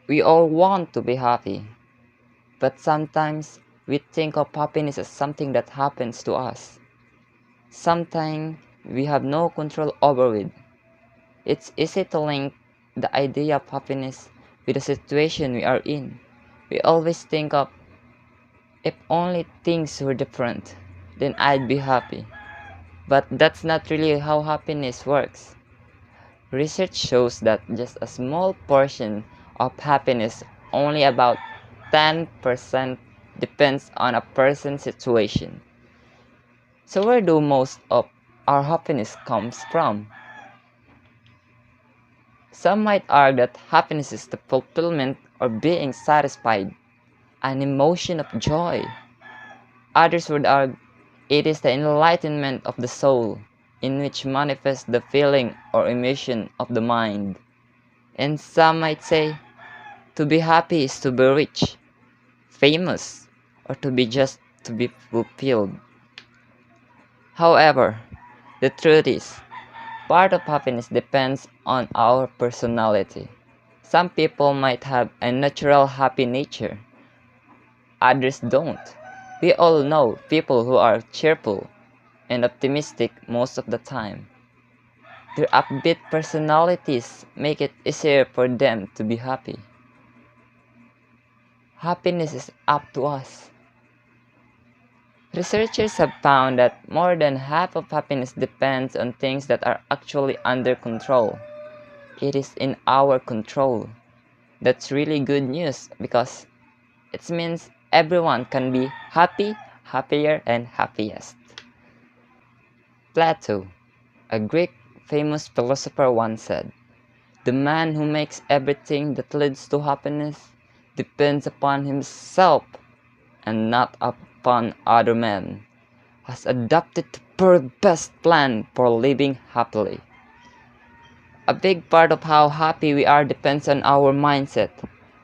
We all want to be happy, but sometimes we think of happiness as something that happens to us, something we have no control over it. It's easy to link the idea of happiness with the situation we are in. We always think of, if only things were different, then I'd be happy. But that's not really how happiness works. Research shows that just a small portion of happiness, only about 10%, depends on a person's situation. So where do most of our happiness comes from? Some might argue that happiness is the fulfillment or being satisfied, an emotion of joy. Others would argue it is the enlightenment of the soul, in which manifests the feeling or emotion of the mind. And some might say, to be happy is to be rich, famous, or to be just to be fulfilled. However, the truth is, part of happiness depends on our personality. Some people might have a natural happy nature, others don't. We all know people who are cheerful and optimistic most of the time. Their upbeat personalities make it easier for them to be happy. Happiness is up to us. Researchers have found that more than half of happiness depends on things that are actually under control. It is in our control. That's really good news because it means everyone can be happy, happier, and happiest. Plato, a Greek famous philosopher, once said, "The man who makes everything that leads to happiness depends upon himself and not upon other men, has adopted the best plan for living happily." A big part of how happy we are depends on our mindset,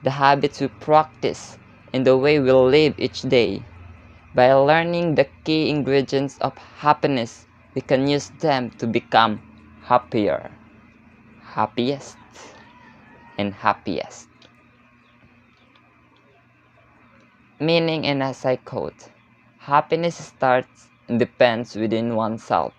the habits we practice, and the way we live each day. By learning the key ingredients of happiness, we can use them to become happier, happiest, and happiest. Meaning, and as I quote, happiness starts and depends within oneself,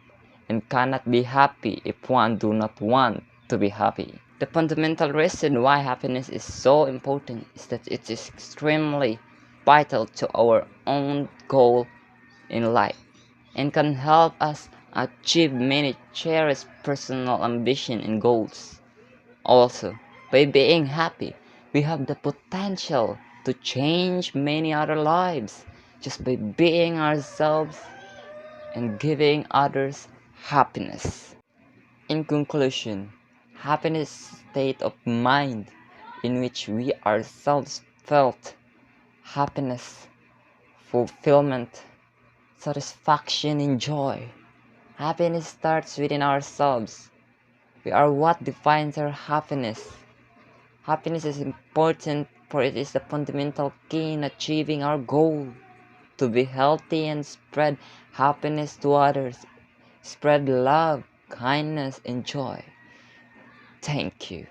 and cannot be happy if one do not want to be happy. The fundamental reason why happiness is so important is that it is extremely vital to our own goal in life and can help us achieve many cherished personal ambition and goals. Also, by being happy, we have the potential to change many other lives just by being ourselves and giving others happiness. In conclusion, happiness is a state of mind in which we ourselves felt happiness, fulfillment, satisfaction, and joy. Happiness starts within ourselves. We are what defines our happiness. Happiness is important for it is the fundamental key in achieving our goal to be healthy and spread happiness to others. Spread love, kindness, and joy. Thank you.